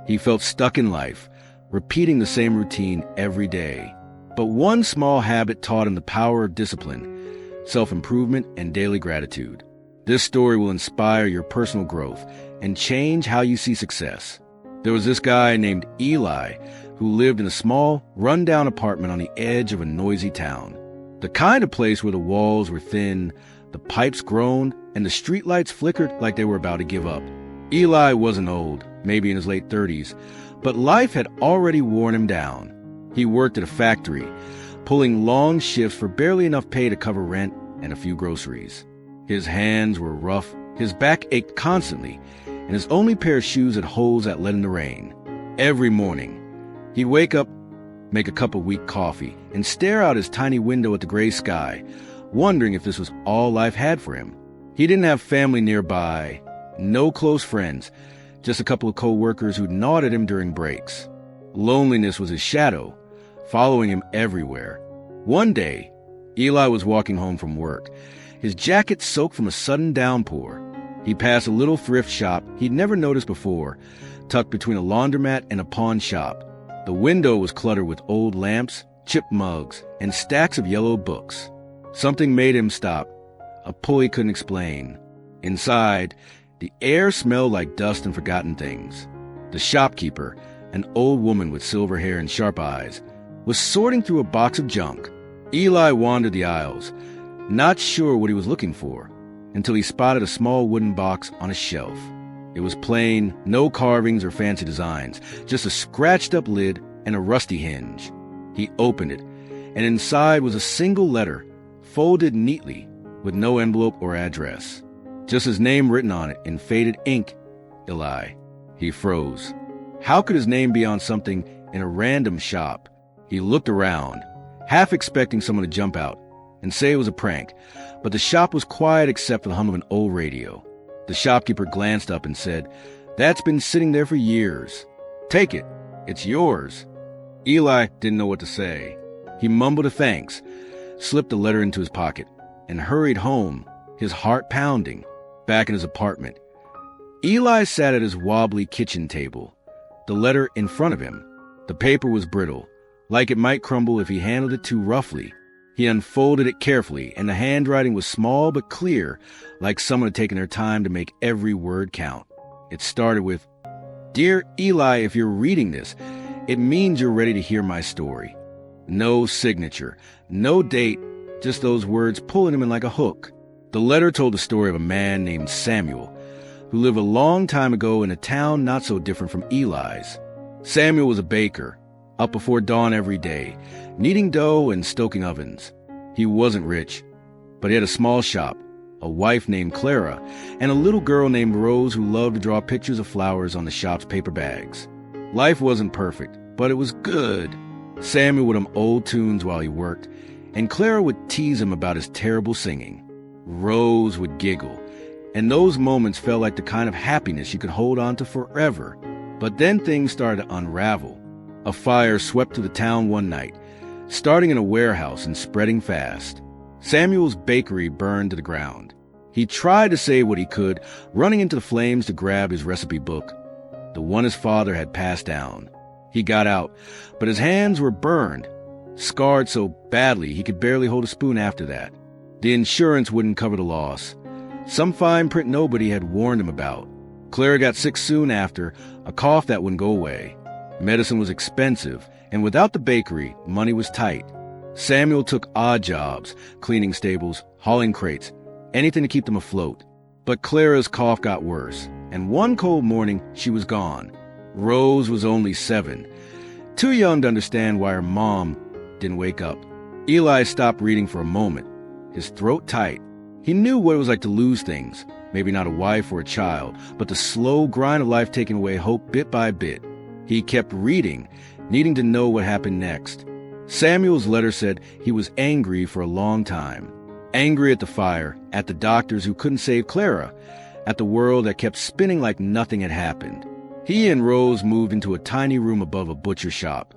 He felt stuck in life, repeating the same routine every day. But one small habit taught him the power of discipline, self-improvement, and daily gratitude. This story will inspire your personal growth and change how you see success. There was this guy named Eli who lived in a small, run-down apartment on the edge of a noisy town. The kind of place where the walls were thin, the pipes groaned, and the streetlights flickered like they were about to give up. Eli wasn't old, maybe in his late 30s, but life had already worn him down. He worked at a factory, pulling long shifts for barely enough pay to cover rent and a few groceries. His hands were rough, his back ached constantly, and his only pair of shoes had holes that let in the rain. Every morning, he'd wake up, make a cup of weak coffee, and stare out his tiny window at the gray sky, wondering if this was all life had for him. He didn't have family nearby, no close friends, just a couple of co-workers who gnawed at him during breaks. Loneliness was his shadow, following him everywhere. One day, Eli was walking home from work, his jacket soaked from a sudden downpour. He passed a little thrift shop he'd never noticed before, tucked between a laundromat and a pawn shop. The window was cluttered with old lamps, chipped mugs, and stacks of yellow books. Something made him stop, a pull he couldn't explain. Inside, the air smelled like dust and forgotten things. The shopkeeper, an old woman with silver hair and sharp eyes, was sorting through a box of junk. Eli wandered the aisles, not sure what he was looking for, until he spotted a small wooden box on a shelf. It was plain, no carvings or fancy designs, just a scratched-up lid and a rusty hinge. He opened it, and inside was a single letter, folded neatly, with no envelope or address. Just his name written on it in faded ink, Eli. He froze. How could his name be on something in a random shop? He looked around, half expecting someone to jump out and say it was a prank, but the shop was quiet except for the hum of an old radio. The shopkeeper glanced up and said, "That's been sitting there for years. Take it. It's yours." Eli didn't know what to say. He mumbled a thanks, slipped the letter into his pocket, and hurried home, his heart pounding. Back in his apartment, Eli sat at his wobbly kitchen table, the letter in front of him. The paper was brittle, like it might crumble if he handled it too roughly. He unfolded it carefully, and the handwriting was small but clear, like someone had taken their time to make every word count. It started with, "Dear Eli, if you're reading this, it means you're ready to hear my story." No signature, no date, just those words pulling him in like a hook. The letter told the story of a man named Samuel, who lived a long time ago in a town not so different from Eli's. Samuel was a baker, up before dawn every day, kneading dough and stoking ovens. He wasn't rich, but he had a small shop, a wife named Clara, and a little girl named Rose who loved to draw pictures of flowers on the shop's paper bags. Life wasn't perfect, but it was good. Samuel would hum old tunes while he worked, and Clara would tease him about his terrible singing. Rose would giggle, and those moments felt like the kind of happiness you could hold on to forever. But then things started to unravel. A fire swept through the town one night, starting in a warehouse and spreading fast. Samuel's bakery burned to the ground. He tried to save what he could, running into the flames to grab his recipe book, the one his father had passed down. He got out, but his hands were burned, scarred so badly he could barely hold a spoon after that. The insurance wouldn't cover the loss. Some fine print nobody had warned him about. Clara got sick soon after, a cough that wouldn't go away. Medicine was expensive, and without the bakery, money was tight. Samuel took odd jobs, cleaning stables, hauling crates, anything to keep them afloat. But Clara's cough got worse, and one cold morning, she was gone. Rose was only 7, too young to understand why her mom didn't wake up. Eli stopped reading for a moment, his throat tight. He knew what it was like to lose things, maybe not a wife or a child, but the slow grind of life taking away hope bit by bit. He kept reading, needing to know what happened next. Samuel's letter said he was angry for a long time. Angry at the fire, at the doctors who couldn't save Clara, at the world that kept spinning like nothing had happened. He and Rose moved into a tiny room above a butcher shop,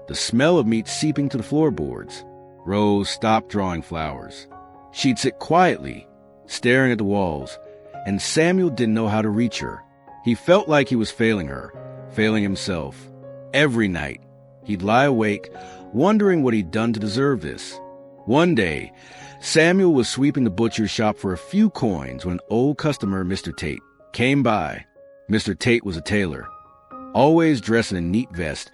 the smell of meat seeping to the floorboards. Rose stopped drawing flowers. She'd sit quietly, staring at the walls, and Samuel didn't know how to reach her. He felt like he was failing her, failing himself. Every night, he'd lie awake, wondering what he'd done to deserve this. One day, Samuel was sweeping the butcher's shop for a few coins when an old customer, Mr. Tate, came by. Mr. Tate was a tailor, always dressed in a neat vest,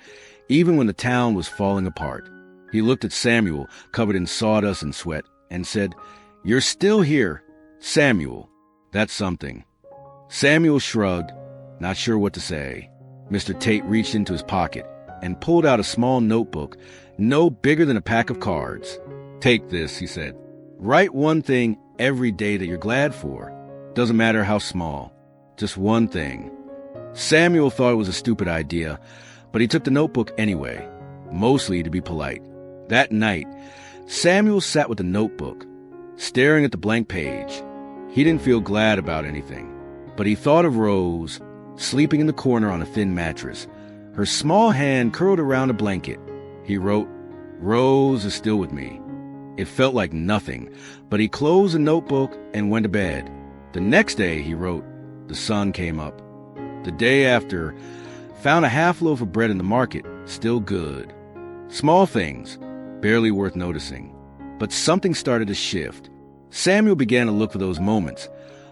even when the town was falling apart. He looked at Samuel, covered in sawdust and sweat, and said, "You're still here, Samuel. That's something." Samuel shrugged, not sure what to say. Mr. Tate reached into his pocket and pulled out a small notebook, no bigger than a pack of cards. "Take this," he said. "Write one thing every day that you're glad for. Doesn't matter how small. Just one thing." Samuel thought it was a stupid idea, but he took the notebook anyway, mostly to be polite. That night, Samuel sat with the notebook, staring at the blank page. He didn't feel glad about anything, but he thought of Rose, sleeping in the corner on a thin mattress, her small hand curled around a blanket. He wrote, "Rose is still with me." It felt like nothing, but he closed the notebook and went to bed. The next day, he wrote, "The sun came up." The day after, found a half loaf of bread in the market, still good. Small things, barely worth noticing. But something started to shift. Samuel began to look for those moments,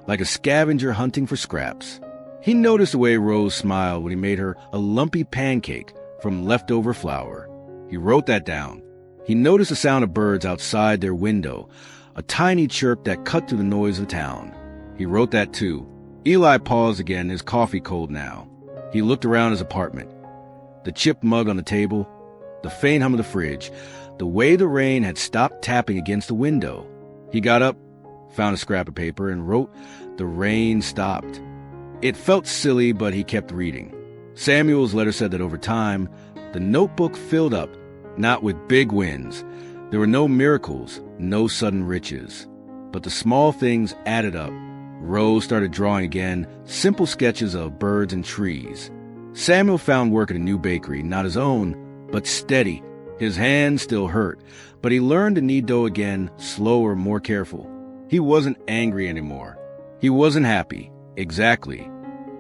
like a scavenger hunting for scraps. He noticed the way Rose smiled when he made her a lumpy pancake from leftover flour. He wrote that down. He noticed the sound of birds outside their window, a tiny chirp that cut through the noise of the town. He wrote that too. Eli paused again, his coffee cold now. He looked around his apartment. The chipped mug on the table, the faint hum of the fridge, the way the rain had stopped tapping against the window. He got up, found a scrap of paper, and wrote, "The rain stopped." It felt silly, but he kept reading. Samuel's letter said that over time, the notebook filled up, not with big wins. There were no miracles, no sudden riches. But the small things added up. Rose started drawing again, simple sketches of birds and trees. Samuel found work at a new bakery, not his own, but steady. His hands still hurt, but he learned to knead dough again, slower, more careful. He wasn't angry anymore. He wasn't happy, exactly.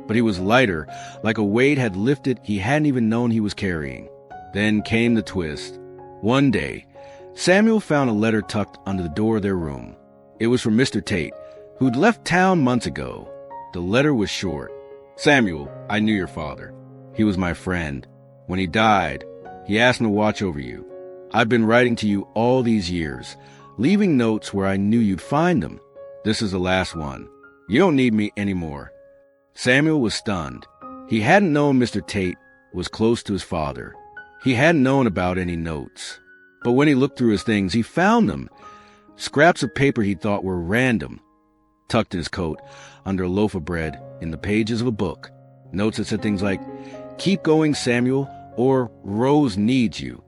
But he was lighter, like a weight had lifted he hadn't even known he was carrying. Then came the twist. One day, Samuel found a letter tucked under the door of their room. It was from Mr. Tate, who'd left town months ago. The letter was short. "Samuel, I knew your father. He was my friend. When he died, he asked me to watch over you. I've been writing to you all these years, leaving notes where I knew you'd find them. This is the last one. You don't need me anymore." Samuel was stunned. He hadn't known Mr. Tate was close to his father. He hadn't known about any notes. But when he looked through his things, he found them. Scraps of paper he thought were random, tucked in his coat, under a loaf of bread, in the pages of a book. Notes that said things like, "Keep going, Samuel," or "Rose needs you."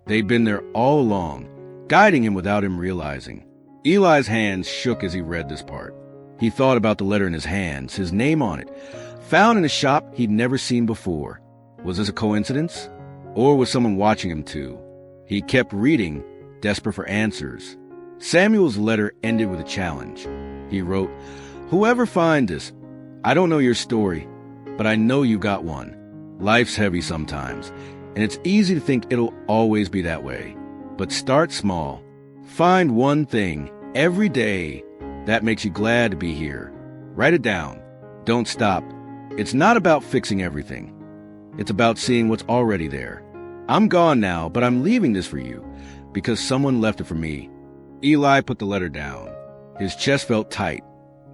They'd been there all along, guiding him without him realizing. Eli's hands shook as he read this part. He thought about the letter in his hands, his name on it, found in a shop he'd never seen before. Was this a coincidence? Or was someone watching him too? He kept reading, desperate for answers. Samuel's letter ended with a challenge. He wrote, "Whoever finds this, I don't know your story, but I know you got one. Life's heavy sometimes, and it's easy to think it'll always be that way. But start small. Find one thing every day that makes you glad to be here. Write it down. Don't stop. It's not about fixing everything. It's about seeing what's already there. I'm gone now, but I'm leaving this for you because someone left it for me." Eli put the letter down. His chest felt tight,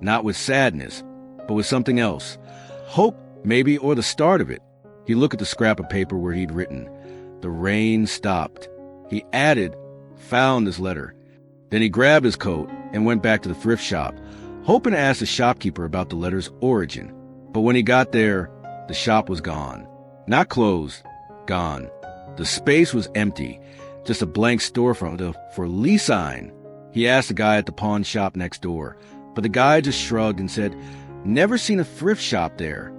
not with sadness, but with something else. Hope, maybe, or the start of it. He looked at the scrap of paper where he'd written, "The rain stopped." He added, "Found this letter." Then he grabbed his coat and went back to the thrift shop, hoping to ask the shopkeeper about the letter's origin. But when he got there, the shop was gone. Not closed, gone. The space was empty, just a blank storefront with a "For lease" sign. He asked the guy at the pawn shop next door, but the guy just shrugged and said, "Never seen a thrift shop there."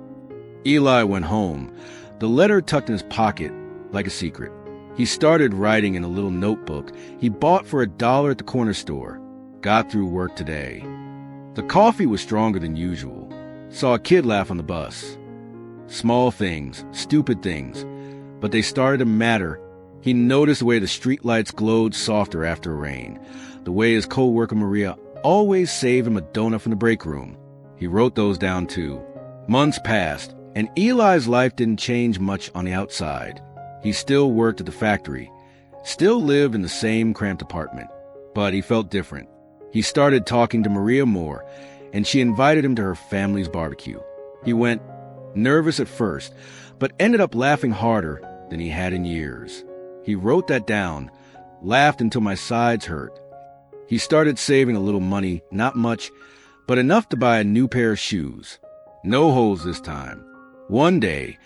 Eli went home, the letter tucked in his pocket like a secret. He started writing in a little notebook he bought for $1 at the corner store. Got through work today. The coffee was stronger than usual. Saw a kid laugh on the bus. Small things, stupid things, but they started to matter. He noticed the way the streetlights glowed softer after rain, the way his co-worker Maria always saved him a donut from the break room. He wrote those down too. Months passed, and Eli's life didn't change much on the outside. He still worked at the factory, still lived in the same cramped apartment, but he felt different. He started talking to Maria more, and she invited him to her family's barbecue. He went, nervous at first, but ended up laughing harder than he had in years. He wrote that down, laughed until my sides hurt. He started saving a little money, not much, but enough to buy a new pair of shoes. No holes this time. One day,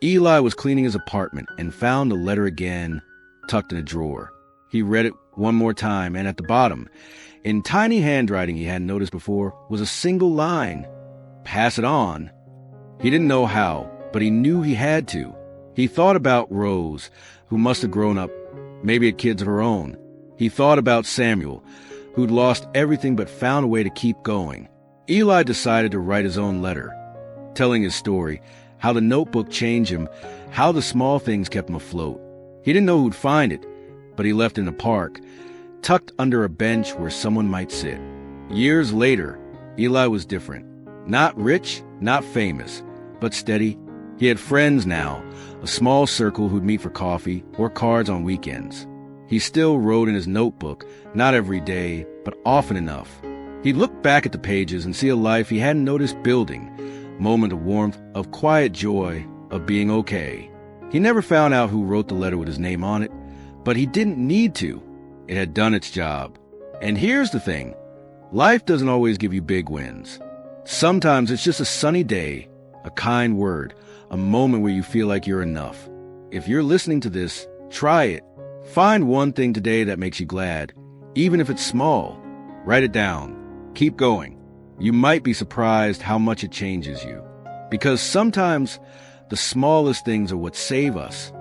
Eli was cleaning his apartment and found the letter again, tucked in a drawer. He read it one more time, and at the bottom, in tiny handwriting he hadn't noticed before, was a single line. Pass it on. He didn't know how, but he knew he had to. He thought about Rose, who must have grown up, maybe had kids of her own. He thought about Samuel, who'd lost everything but found a way to keep going. Eli decided to write his own letter, telling his story, how the notebook changed him, how the small things kept him afloat. He didn't know who'd find it, but he left it in a park, tucked under a bench where someone might sit. Years later, Eli was different. Not rich, not famous, but steady. He had friends now, a small circle who'd meet for coffee or cards on weekends. He still wrote in his notebook, not every day, but often enough. He'd look back at the pages and see a life he hadn't noticed building, moment of warmth, of quiet joy, of being okay. He never found out who wrote the letter with his name on it, but he didn't need to. It had done its job. And here's the thing. Life doesn't always give you big wins. Sometimes it's just a sunny day, a kind word, a moment where you feel like you're enough. If you're listening to this, try it. Find one thing today that makes you glad, even if it's small. Write it down. Keep going. You might be surprised how much it changes you. Because sometimes the smallest things are what save us.